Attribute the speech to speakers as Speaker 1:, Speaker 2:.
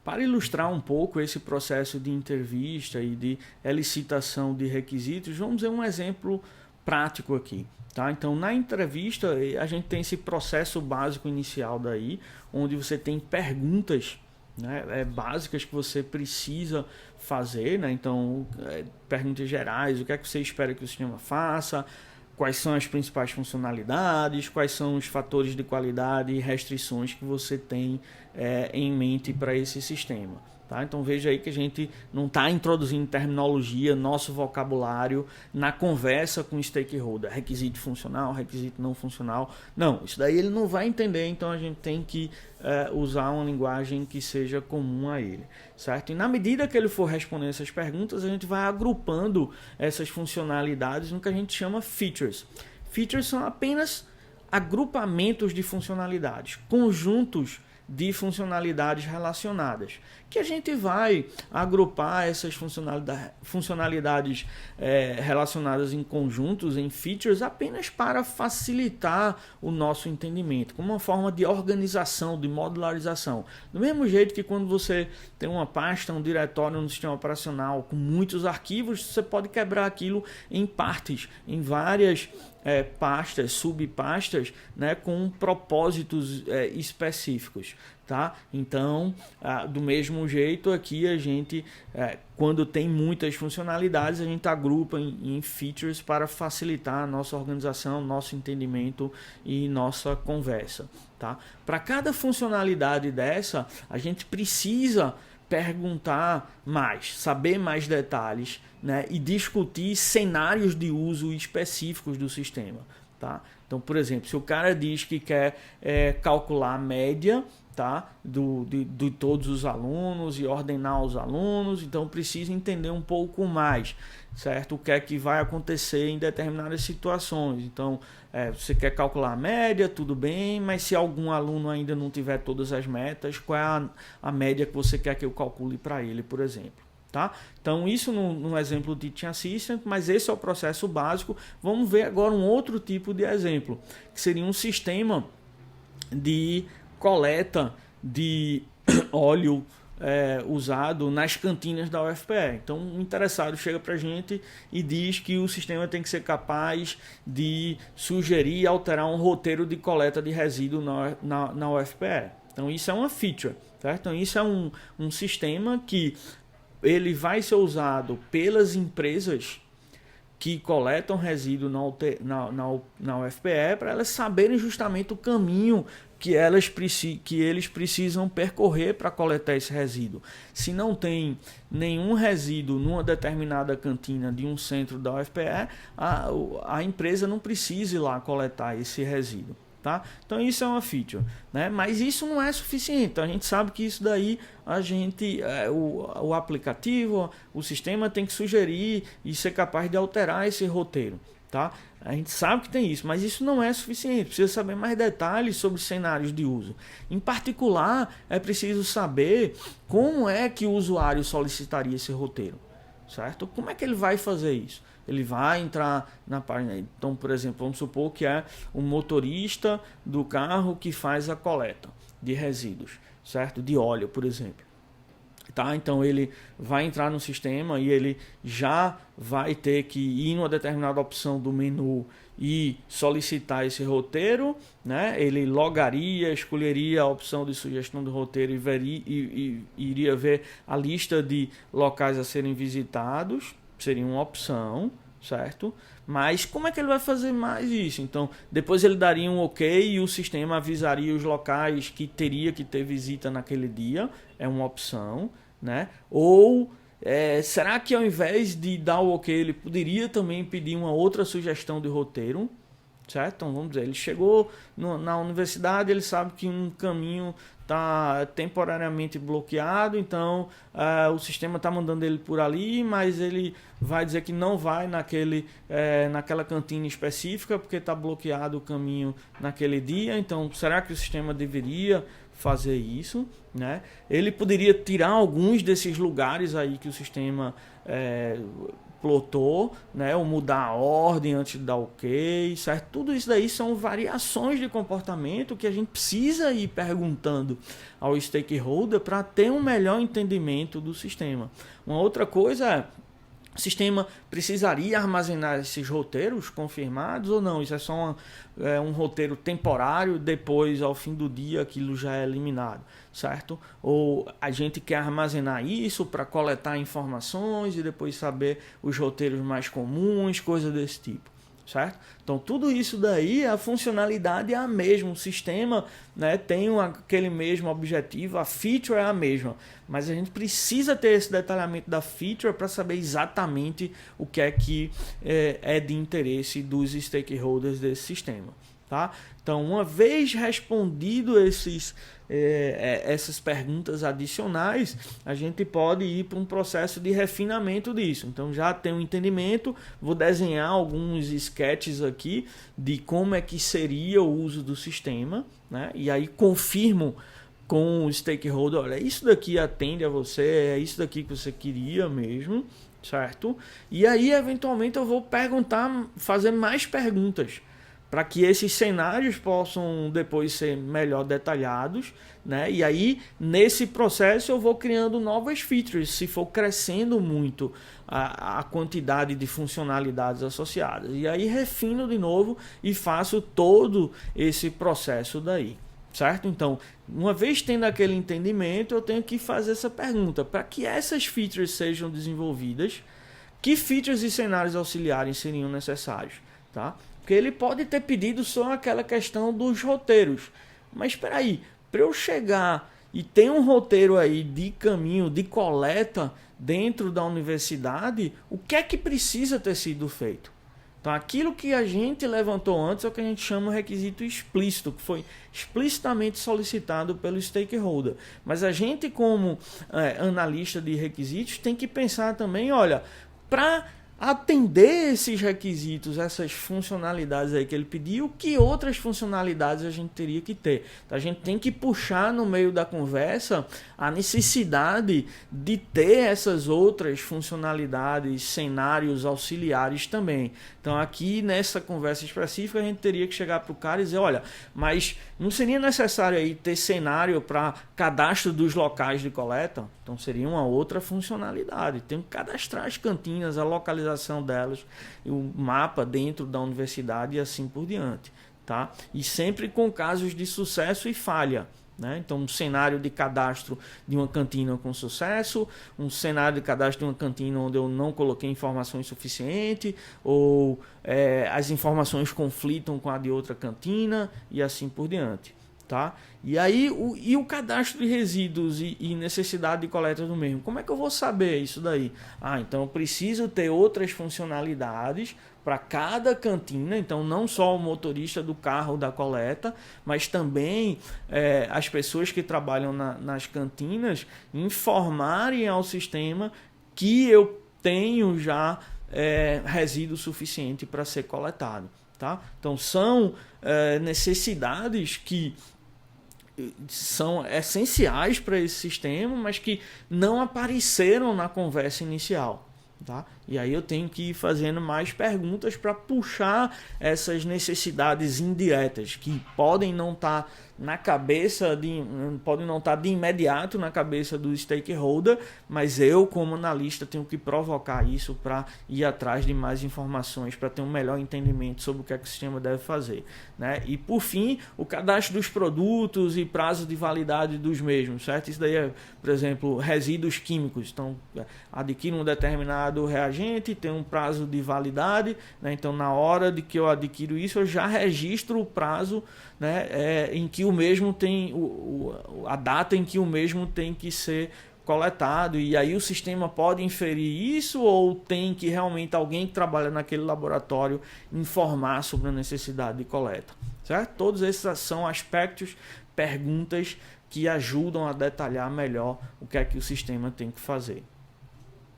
Speaker 1: Para ilustrar um pouco esse processo de entrevista e de elicitação de requisitos, vamos ver um exemplo prático aqui. Tá? Então, na entrevista, a gente tem esse processo básico inicial daí, onde você tem perguntas, né, básicas que você precisa fazer. Né? Então, perguntas gerais, o que é que você espera que o sistema faça, quais são as principais funcionalidades, quais são os fatores de qualidade e restrições que você tem em mente para esse sistema. Tá? Então veja aí que a gente não está introduzindo terminologia, nosso vocabulário na conversa com o stakeholder, requisito funcional, requisito não funcional. Não, isso daí ele não vai entender, então a gente tem que usar uma linguagem que seja comum a ele. Certo? E na medida que ele for respondendo essas perguntas, a gente vai agrupando essas funcionalidades no que a gente chama features. Features são apenas agrupamentos de funcionalidades, conjuntos de funcionalidades relacionadas, que a gente vai agrupar essas funcionalidades relacionadas em conjuntos, em features, apenas para facilitar o nosso entendimento, como uma forma de organização, de modularização. Do mesmo jeito que quando você tem uma pasta, um diretório no sistema operacional com muitos arquivos, você pode quebrar aquilo em partes, em várias pastas, subpastas, né, com propósitos específicos. Tá? Então, do mesmo jeito aqui a gente, quando tem muitas funcionalidades, a gente agrupa em features para facilitar a nossa organização, nosso entendimento e nossa conversa. Tá? Para cada funcionalidade dessa, a gente precisa perguntar mais, saber mais detalhes, né, e discutir cenários de uso específicos do sistema. Tá? Então, por exemplo, se o cara diz que quer calcular a média, tá, de todos os alunos e ordenar os alunos, então precisa entender um pouco mais, certo? O que é que vai acontecer em determinadas situações. Então, você quer calcular a média, tudo bem, mas se algum aluno ainda não tiver todas as metas, qual é a média que você quer que eu calcule para ele, por exemplo? Tá? Então, isso no exemplo de Teaching Assistant, mas esse é o processo básico. Vamos ver agora um outro tipo de exemplo, que seria um sistema de coleta de óleo usado nas cantinas da UFPE. Então, um interessado chega para a gente e diz que o sistema tem que ser capaz de sugerir e alterar um roteiro de coleta de resíduo na UFPE. Então, isso é uma feature. Certo? Então, isso é um sistema que ele vai ser usado pelas empresas que coletam resíduo na UFPE para elas saberem justamente o caminho que eles precisam percorrer para coletar esse resíduo. Se não tem nenhum resíduo numa determinada cantina de um centro da UFPE, a empresa não precisa ir lá coletar esse resíduo. Tá? Então isso é uma feature, né? Mas isso não é suficiente. Então, a gente sabe que isso daí o aplicativo, o sistema tem que sugerir e ser capaz de alterar esse roteiro. Tá? A gente sabe que tem isso, mas isso não é suficiente. Precisa saber mais detalhes sobre cenários de uso. Em particular, é preciso saber como é que o usuário solicitaria esse roteiro. Certo? Como é que ele vai fazer isso? Ele vai entrar na página. Então, por exemplo, vamos supor que é o motorista do carro que faz a coleta de resíduos, certo? De óleo, por exemplo. Tá? Então, ele vai entrar no sistema e ele já vai ter que ir em uma determinada opção do menu e solicitar esse roteiro, né? Ele logaria, escolheria a opção de sugestão do roteiro e iria ver a lista de locais a serem visitados. Seria uma opção, certo? Mas como é que ele vai fazer mais isso? Então, depois ele daria um ok e o sistema avisaria os locais que teria que ter visita naquele dia. É uma opção, né? Ou será que ao invés de dar o ok, ele poderia também pedir uma outra sugestão de roteiro? Certo? Então, vamos dizer, ele chegou na universidade, ele sabe que um caminho está temporariamente bloqueado, então o sistema está mandando ele por ali, mas ele vai dizer que não vai naquela cantina específica porque está bloqueado o caminho naquele dia. Então, será que o sistema deveria fazer isso? Né? Ele poderia tirar alguns desses lugares aí que o sistema plotou, né? Ou mudar a ordem antes de dar ok, certo? Tudo isso daí são variações de comportamento que a gente precisa ir perguntando ao stakeholder para ter um melhor entendimento do sistema. Uma outra coisa é: o sistema precisaria armazenar esses roteiros confirmados ou não? Isso é só um roteiro temporário, depois, ao fim do dia, aquilo já é eliminado, certo? Ou a gente quer armazenar isso para coletar informações e depois saber os roteiros mais comuns, coisas desse tipo, certo? Então tudo isso daí, a funcionalidade é a mesma, o sistema, né, tem aquele mesmo objetivo, a feature é a mesma, mas a gente precisa ter esse detalhamento da feature para saber exatamente o que é de interesse dos stakeholders desse sistema, tá? Então, uma vez respondido essas perguntas adicionais, a gente pode ir para um processo de refinamento disso. Então, já tem um entendimento, vou desenhar alguns sketches aqui de como é que seria o uso do sistema, né? E aí confirmo com o stakeholder: olha, isso daqui atende a você, é isso daqui que você queria mesmo, certo? E aí, eventualmente, eu vou perguntar, fazer mais perguntas, para que esses cenários possam depois ser melhor detalhados, né? E aí, nesse processo, eu vou criando novas features, se for crescendo muito a quantidade de funcionalidades associadas. E aí, refino de novo e faço todo esse processo daí, certo? Então, uma vez tendo aquele entendimento, eu tenho que fazer essa pergunta: para que essas features sejam desenvolvidas, que features e cenários auxiliares seriam necessários, tá? Porque ele pode ter pedido só aquela questão dos roteiros. Mas espera aí, para eu chegar e ter um roteiro aí de caminho, de coleta dentro da universidade, o que é que precisa ter sido feito? Então, aquilo que a gente levantou antes é o que a gente chama de requisito explícito, que foi explicitamente solicitado pelo stakeholder. Mas a gente, como analista de requisitos, tem que pensar também: olha, para atender esses requisitos, essas funcionalidades aí que ele pediu, que outras funcionalidades a gente teria que ter? Então, a gente tem que puxar no meio da conversa a necessidade de ter essas outras funcionalidades, cenários auxiliares também. Então, aqui nessa conversa específica, a gente teria que chegar para o cara e dizer: olha, mas não seria necessário aí ter cenário para cadastro dos locais de coleta? Então, seria uma outra funcionalidade. Tem que cadastrar as cantinas, a localização delas, o mapa dentro da universidade e assim por diante, tá? E sempre com casos de sucesso e falha, né? Então, um cenário de cadastro de uma cantina com sucesso, um cenário de cadastro de uma cantina onde eu não coloquei informações suficientes, ou as informações conflitam com a de outra cantina e assim por diante, tá? E aí, o cadastro de resíduos e necessidade de coleta do mesmo, como é que eu vou saber isso daí? Então eu preciso ter outras funcionalidades para cada cantina. Então, não só o motorista do carro da coleta, mas também as pessoas que trabalham nas cantinas informarem ao sistema que eu tenho já resíduo suficiente para ser coletado, tá? Então, são necessidades que são essenciais para esse sistema, mas que não apareceram na conversa inicial, tá? E aí eu tenho que ir fazendo mais perguntas para puxar essas necessidades indiretas que podem não estar na cabeça podem não estar de imediato na cabeça do stakeholder, mas eu, como analista, tenho que provocar isso para ir atrás de mais informações, para ter um melhor entendimento sobre o que é que o sistema deve fazer, né? E por fim, o cadastro dos produtos e prazo de validade dos mesmos, certo? Isso daí é, por exemplo, resíduos químicos. Então, adquiro um determinado reagente, tem um prazo de validade, né? Então, na hora de que eu adquiro isso, eu já registro o prazo, né, em que o mesmo tem a data em que o mesmo tem que ser coletado, e aí o sistema pode inferir isso, ou tem que realmente alguém que trabalha naquele laboratório informar sobre a necessidade de coleta, certo? Todos esses são aspectos, perguntas que ajudam a detalhar melhor o que é que o sistema tem que fazer.